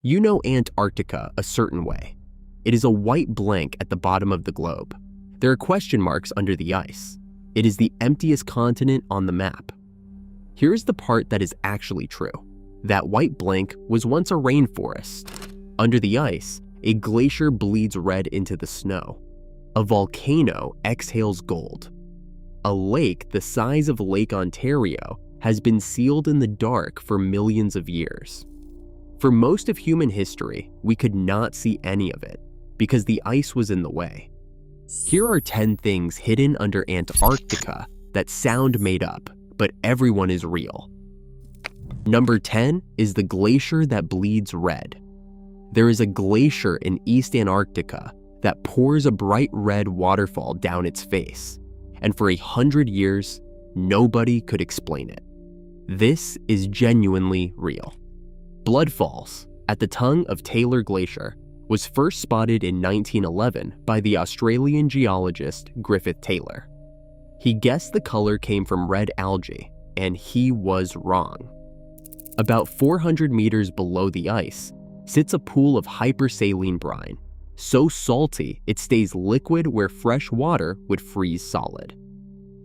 You know Antarctica a certain way. It is a white blank at the bottom of the globe. There are question marks under the ice. It is the emptiest continent on the map. Here's the part that is actually true. That white blank was once a rainforest. Under the ice, a glacier bleeds red into the snow. A volcano exhales gold. A lake the size of Lake Ontario has been sealed in the dark for millions of years. For most of human history, we could not see any of it because the ice was in the way. Here are 10 things hidden under Antarctica that sound made up, but everyone is real. Number 10 is the glacier that bleeds red. There is a glacier in East Antarctica that pours a bright red waterfall down its face, and for 100 years, nobody could explain it. This is genuinely real. Blood Falls, at the tongue of Taylor Glacier, was first spotted in 1911 by the Australian geologist Griffith Taylor. He guessed the color came from red algae, and he was wrong. About 400 meters below the ice sits a pool of hypersaline brine, so salty it stays liquid where fresh water would freeze solid.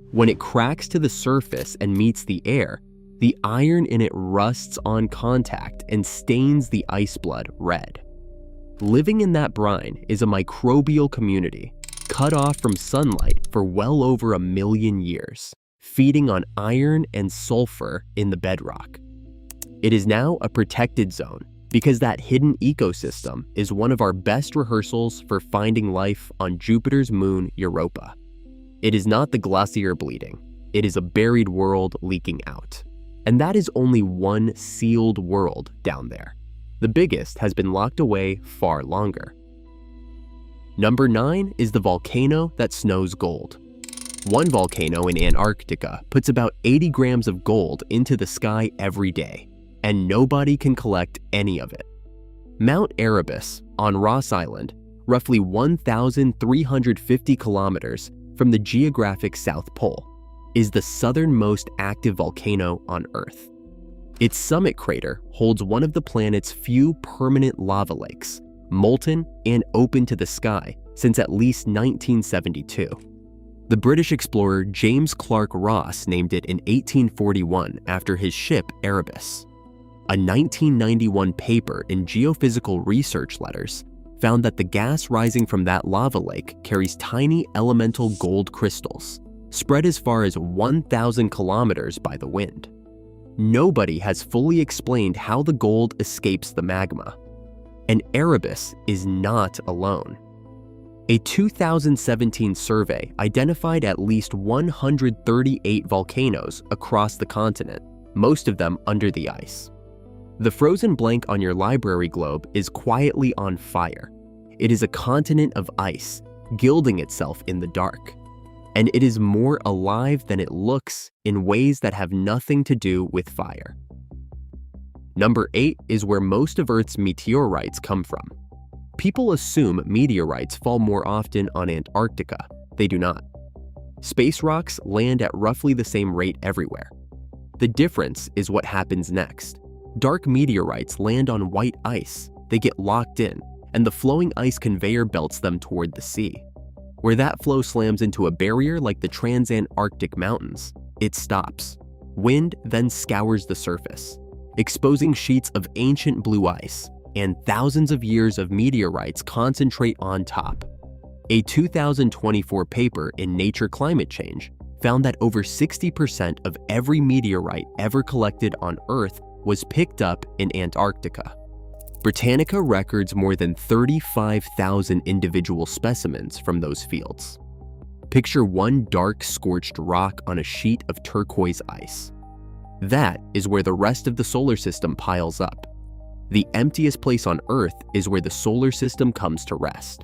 When it cracks to the surface and meets the air, the iron in it rusts on contact and stains the ice blood red. Living in that brine is a microbial community cut off from sunlight for well over 1 million years, feeding on iron and sulfur in the bedrock. It is now a protected zone because that hidden ecosystem is one of our best rehearsals for finding life on Jupiter's moon Europa. It is not the glacier bleeding, it is a buried world leaking out. And that is only one sealed world down there. The biggest has been locked away far longer. Number 9 is the volcano that snows gold. One volcano in Antarctica puts about 80 grams of gold into the sky every day, and nobody can collect any of it. Mount Erebus on Ross Island, roughly 1,350 kilometers from the geographic South Pole, is the southernmost active volcano on Earth. Its summit crater holds one of the planet's few permanent lava lakes, molten and open to the sky since at least 1972. The British explorer James Clark Ross named it in 1841 after his ship Erebus. A 1991 paper in Geophysical Research Letters found that the gas rising from that lava lake carries tiny elemental gold crystals, spread as far as 1,000 kilometers by the wind. Nobody has fully explained how the gold escapes the magma. And Erebus is not alone. A 2017 survey identified at least 138 volcanoes across the continent, most of them under the ice. The frozen blank on your library globe is quietly on fire. It is a continent of ice, gilding itself in the dark. And it is more alive than it looks in ways that have nothing to do with fire. Number 8 is where most of Earth's meteorites come from. People assume meteorites fall more often on Antarctica. They do not. Space rocks land at roughly the same rate everywhere. The difference is what happens next. Dark meteorites land on white ice. They get locked in, and the flowing ice conveyor belts them toward the sea. Where that flow slams into a barrier like the Transantarctic Mountains, it stops. Wind then scours the surface, exposing sheets of ancient blue ice, and thousands of years of meteorites concentrate on top. A 2024 paper in Nature Climate Change found that over 60% of every meteorite ever collected on Earth was picked up in Antarctica. Britannica records more than 35,000 individual specimens from those fields. Picture one dark, scorched rock on a sheet of turquoise ice. That is where the rest of the solar system piles up. The emptiest place on Earth is where the solar system comes to rest.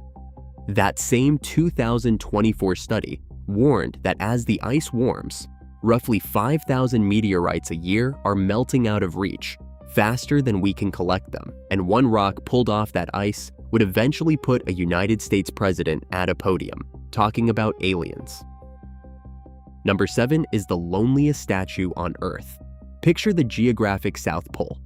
That same 2024 study warned that as the ice warms, roughly 5,000 meteorites a year are melting out of reach, faster than we can collect them, and one rock pulled off that ice would eventually put a United States president at a podium, talking about aliens. Number 7 is the loneliest statue on Earth. Picture the geographic South Pole.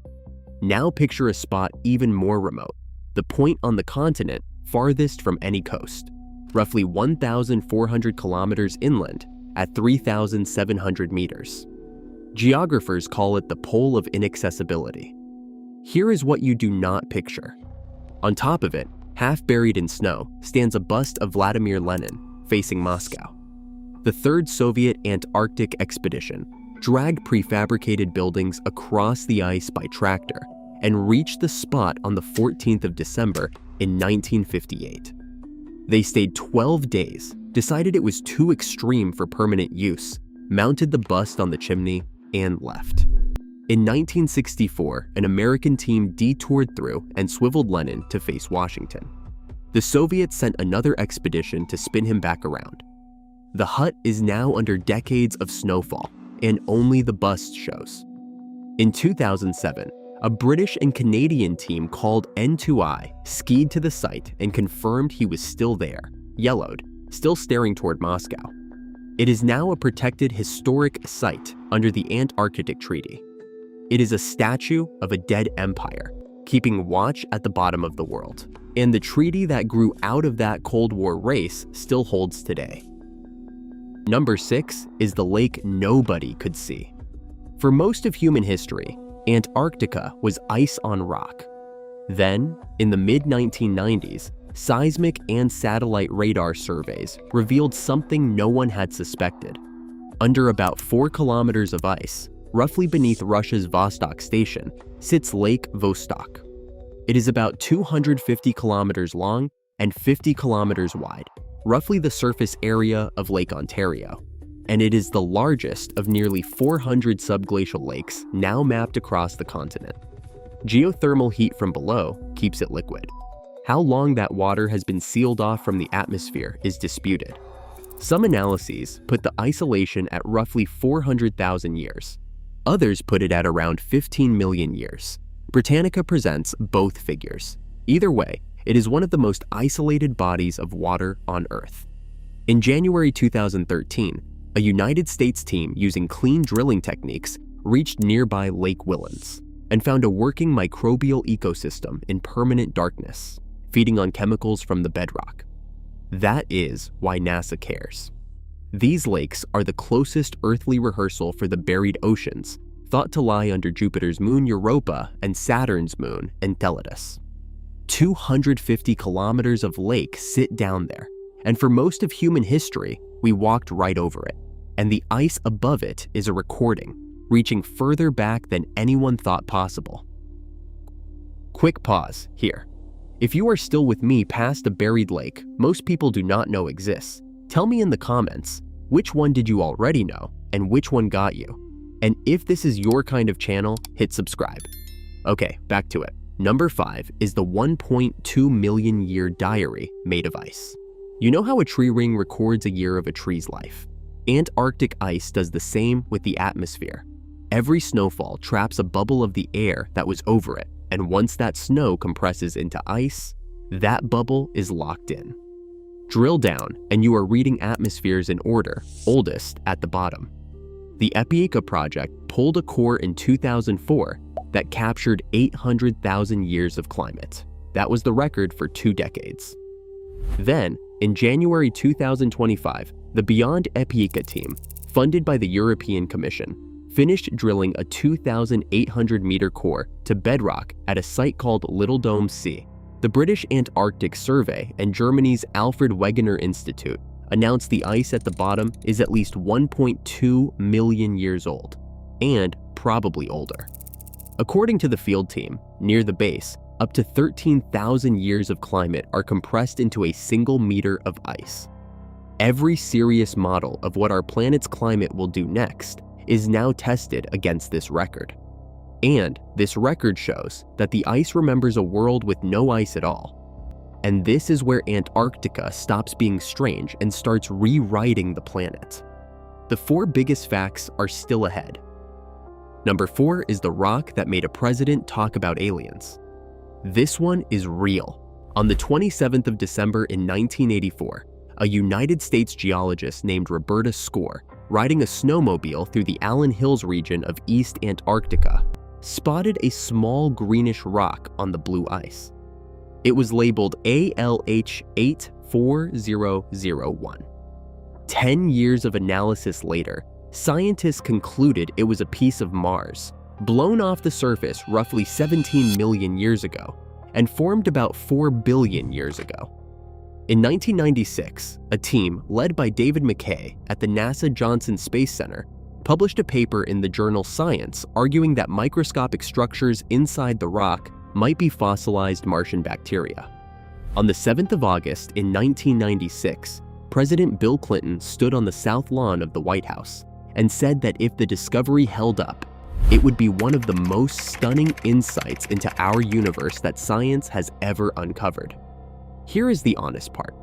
Now picture a spot even more remote, the point on the continent farthest from any coast, roughly 1,400 kilometers inland at 3,700 meters. Geographers call it the pole of inaccessibility. Here is what you do not picture. On top of it, half buried in snow, stands a bust of Vladimir Lenin facing Moscow. The Third Soviet Antarctic Expedition dragged prefabricated buildings across the ice by tractor and reached the spot on the 14th of December in 1958. They stayed 12 days, decided it was too extreme for permanent use, mounted the bust on the chimney, and left. In 1964, an American team detoured through and swiveled Lenin to face Washington. The Soviets sent another expedition to spin him back around. The hut is now under decades of snowfall, and only the bust shows. In 2007, a British and Canadian team called N2I skied to the site and confirmed he was still there, yellowed, still staring toward Moscow. It is now a protected historic site under the Antarctic Treaty. It is a statue of a dead empire, keeping watch at the bottom of the world. And the treaty that grew out of that Cold War race still holds today. Number 6 is the lake nobody could see. For most of human history, Antarctica was ice on rock. Then, in the mid-1990s, seismic and satellite radar surveys revealed something no one had suspected. Under about 4 kilometers of ice, roughly beneath Russia's Vostok station, sits Lake Vostok. It is about 250 kilometers long and 50 kilometers wide, roughly the surface area of Lake Ontario, and it is the largest of nearly 400 subglacial lakes now mapped across the continent. Geothermal heat from below keeps it liquid. How long that water has been sealed off from the atmosphere is disputed. Some analyses put the isolation at roughly 400,000 years. Others put it at around 15 million years. Britannica presents both figures. Either way, it is one of the most isolated bodies of water on Earth. In January 2013, a United States team using clean drilling techniques reached nearby Lake Whillans and found a working microbial ecosystem in permanent darkness, feeding on chemicals from the bedrock. That is why NASA cares. These lakes are the closest earthly rehearsal for the buried oceans, thought to lie under Jupiter's moon Europa and Saturn's moon Enceladus. 250 kilometers of lake sit down there, and for most of human history, we walked right over it, and the ice above it is a recording, reaching further back than anyone thought possible. Quick pause here. If you are still with me past a buried lake most people do not know exists, tell me in the comments, which one did you already know and which one got you? And if this is your kind of channel, hit subscribe. Okay, back to it. Number 5 is the 1.2 million year diary made of ice. You know how a tree ring records a year of a tree's life? Antarctic ice does the same with the atmosphere. Every snowfall traps a bubble of the air that was over it, and once that snow compresses into ice, that bubble is locked in. Drill down, and you are reading atmospheres in order, oldest at the bottom. The Epica project pulled a core in 2004 that captured 800,000 years of climate. That was the record for 2 decades. Then, in January 2025, the Beyond Epica team, funded by the European Commission, finished drilling a 2,800-meter core to bedrock at a site called Little Dome C. The British Antarctic Survey and Germany's Alfred Wegener Institute announced the ice at the bottom is at least 1.2 million years old, and probably older. According to the field team, near the base, up to 13,000 years of climate are compressed into a single meter of ice. Every serious model of what our planet's climate will do next is now tested against this record. And this record shows that the ice remembers a world with no ice at all. And this is where Antarctica stops being strange and starts rewriting the planet. The 4 biggest facts are still ahead. Number 4 is the rock that made a president talk about aliens. This one is real. On the 27th of December in 1984, a United States geologist named Roberta Score, riding a snowmobile through the Allen Hills region of East Antarctica, spotted a small greenish rock on the blue ice. It was labeled ALH 84001. 10 years of analysis later, scientists concluded it was a piece of Mars, blown off the surface roughly 17 million years ago, and formed about 4 billion years ago. In 1996, a team led by David McKay at the NASA Johnson Space Center published a paper in the journal Science arguing that microscopic structures inside the rock might be fossilized Martian bacteria. On the 7th of August in 1996, President Bill Clinton stood on the south lawn of the White House and said that if the discovery held up, it would be one of the most stunning insights into our universe that science has ever uncovered. Here is the honest part.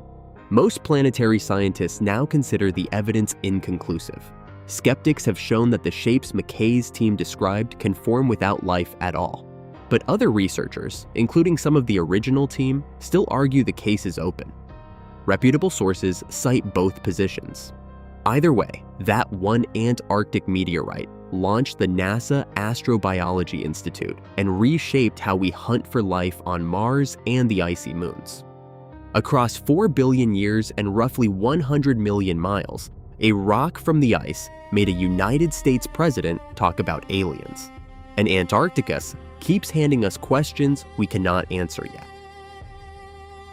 Most planetary scientists now consider the evidence inconclusive. Skeptics have shown that the shapes McKay's team described can form without life at all. But other researchers, including some of the original team, still argue the case is open. Reputable sources cite both positions. Either way, that one Antarctic meteorite launched the NASA Astrobiology Institute and reshaped how we hunt for life on Mars and the icy moons. Across 4 billion years and roughly 100 million miles, a rock from the ice made a United States president talk about aliens. And Antarctica keeps handing us questions we cannot answer yet.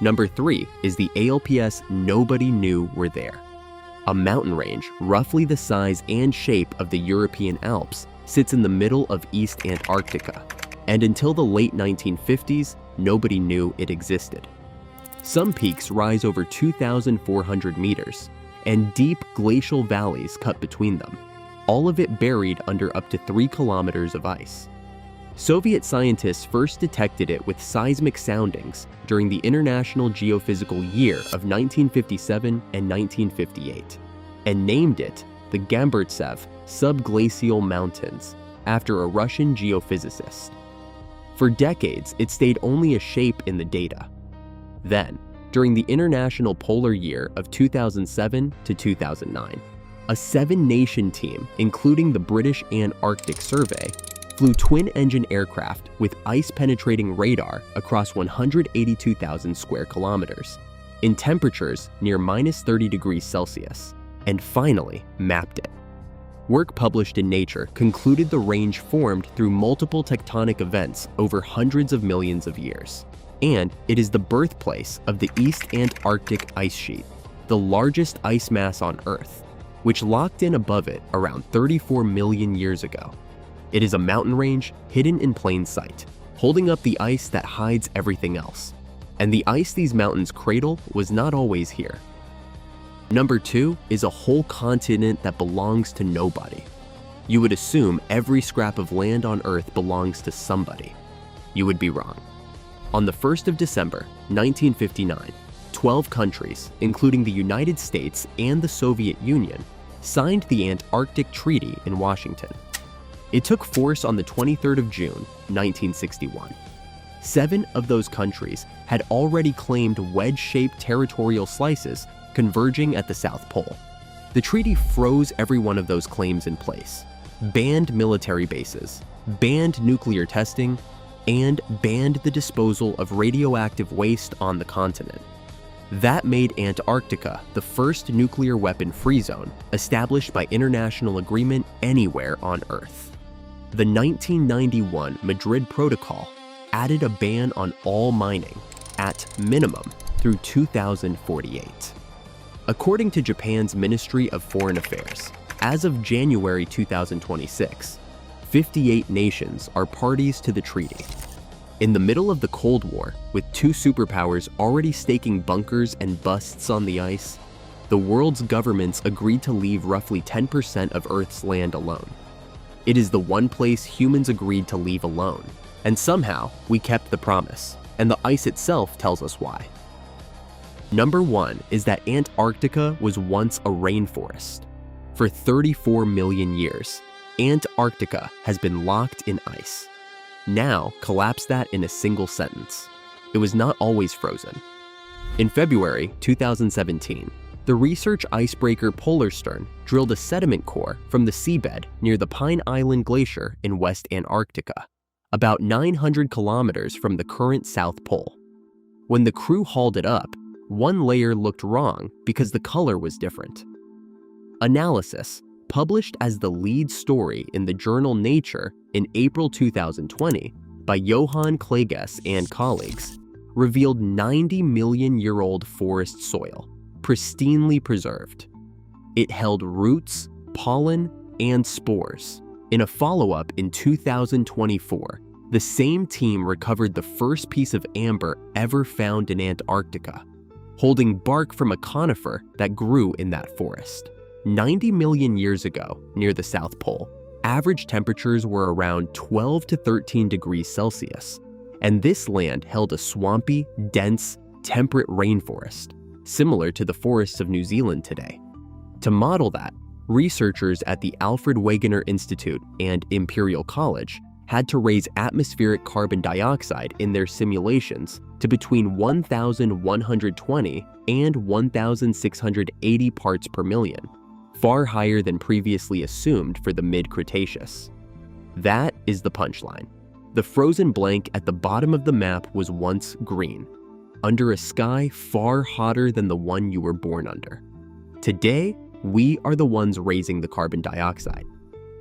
Number 3 is the ALPS nobody knew were there. A mountain range roughly the size and shape of the European Alps sits in the middle of East Antarctica, and until the late 1950s, nobody knew it existed. Some peaks rise over 2,400 meters, and deep glacial valleys cut between them, all of it buried under up to 3 kilometers of ice. Soviet scientists first detected it with seismic soundings during the International Geophysical Year of 1957 and 1958, and named it the Gamburtsev Subglacial Mountains, after a Russian geophysicist. For decades, it stayed only a shape in the data. Then, during the International Polar Year of 2007 to 2009, a 7-nation team, including the British Antarctic Survey, flew twin-engine aircraft with ice-penetrating radar across 182,000 square kilometers, in temperatures near -30 degrees Celsius, and finally mapped it. Work published in Nature concluded the range formed through multiple tectonic events over hundreds of millions of years. And it is the birthplace of the East Antarctic ice sheet, the largest ice mass on Earth, which locked in above it around 34 million years ago. It is a mountain range hidden in plain sight, holding up the ice that hides everything else. And the ice these mountains cradle was not always here. Number 2 is a whole continent that belongs to nobody. You would assume every scrap of land on Earth belongs to somebody. You would be wrong. On the 1st of December, 1959, 12 countries, including the United States and the Soviet Union, signed the Antarctic Treaty in Washington. It took force on the 23rd of June, 1961. 7 of those countries had already claimed wedge-shaped territorial slices converging at the South Pole. The treaty froze every one of those claims in place, banned military bases, banned nuclear testing, and banned the disposal of radioactive waste on the continent. That made Antarctica the first nuclear weapon-free zone established by international agreement anywhere on Earth. The 1991 Madrid Protocol added a ban on all mining, at minimum, through 2048. According to Japan's Ministry of Foreign Affairs, as of January 2026, 58 nations are parties to the treaty. In the middle of the Cold War, with 2 superpowers already staking bunkers and busts on the ice, the world's governments agreed to leave roughly 10% of Earth's land alone. It is the one place humans agreed to leave alone, and somehow we kept the promise, and the ice itself tells us why. Number 1 is that Antarctica was once a rainforest. For 34 million years, Antarctica has been locked in ice. Now, collapse that in a single sentence. It was not always frozen. In February 2017, the research icebreaker Polarstern drilled a sediment core from the seabed near the Pine Island Glacier in West Antarctica, about 900 kilometers from the current South Pole. When the crew hauled it up, one layer looked wrong because the color was different. Analysis, published as the lead story in the journal Nature in April 2020 by Johann Klages and colleagues, revealed 90-million-year-old forest soil, pristinely preserved. It held roots, pollen, and spores. In a follow-up in 2024, the same team recovered the first piece of amber ever found in Antarctica, holding bark from a conifer that grew in that forest. 90 million years ago, near the South Pole, average temperatures were around 12 to 13 degrees Celsius, and this land held a swampy, dense, temperate rainforest, similar to the forests of New Zealand today. To model that, researchers at the Alfred Wegener Institute and Imperial College had to raise atmospheric carbon dioxide in their simulations to between 1,120 and 1,680 parts per million, far higher than previously assumed for the mid-Cretaceous. That is the punchline. The frozen blank at the bottom of the map was once green, under a sky far hotter than the one you were born under. Today, we are the ones raising the carbon dioxide.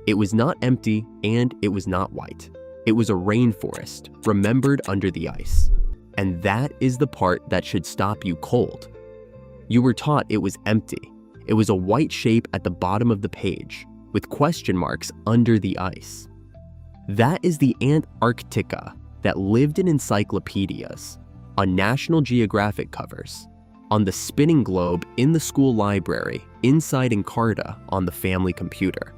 It was not empty and it was not white. It was a rainforest, remembered under the ice. And that is the part that should stop you cold. You were taught it was empty. It was a white shape at the bottom of the page, with question marks under the ice. That is the Antarctica that lived in encyclopedias, on National Geographic covers, on the spinning globe in the school library, inside Encarta on the family computer.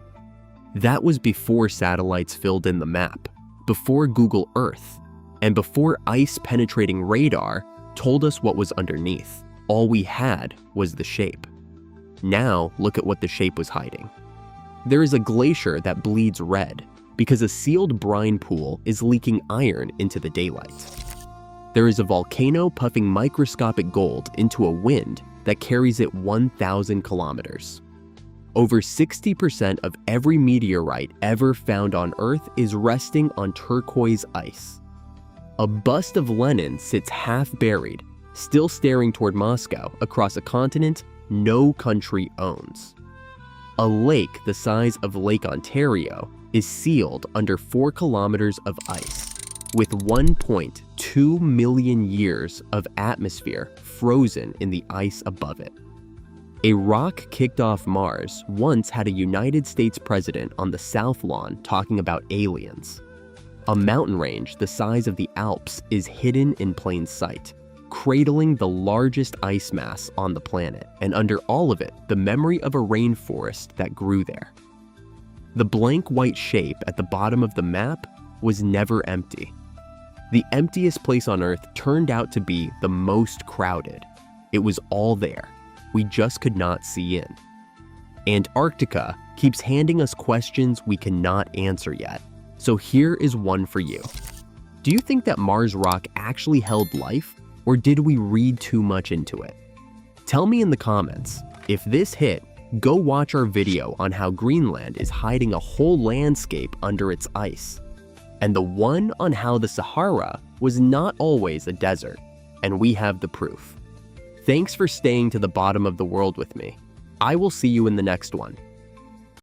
That was before satellites filled in the map, before Google Earth, and before ice-penetrating radar told us what was underneath. All we had was the shape. Now look at what the shape was hiding. There is a glacier that bleeds red because a sealed brine pool is leaking iron into the daylight. There is a volcano puffing microscopic gold into a wind that carries it 1,000 kilometers. Over 60% of every meteorite ever found on Earth is resting on turquoise ice. A bust of Lenin sits half buried, still staring toward Moscow across a continent no country owns. A lake the size of Lake Ontario is sealed under 4 kilometers of ice, with 1.2 million years of atmosphere frozen in the ice above it. A rock kicked off Mars once had a United States president on the South Lawn talking about aliens. A mountain range the size of the Alps is hidden in plain sight, cradling the largest ice mass on the planet, and under all of it, the memory of a rainforest that grew there. The blank white shape at the bottom of the map was never empty. The emptiest place on Earth turned out to be the most crowded. It was all there. We just could not see in. Antarctica keeps handing us questions we cannot answer yet. So here is one for you. Do you think that Mars rock actually held life, or did we read too much into it? Tell me in the comments. If this hit, go watch our video on how Greenland is hiding a whole landscape under its ice, and the one on how the Sahara was not always a desert, and we have the proof. Thanks for staying to the bottom of the world with me. I will see you in the next one.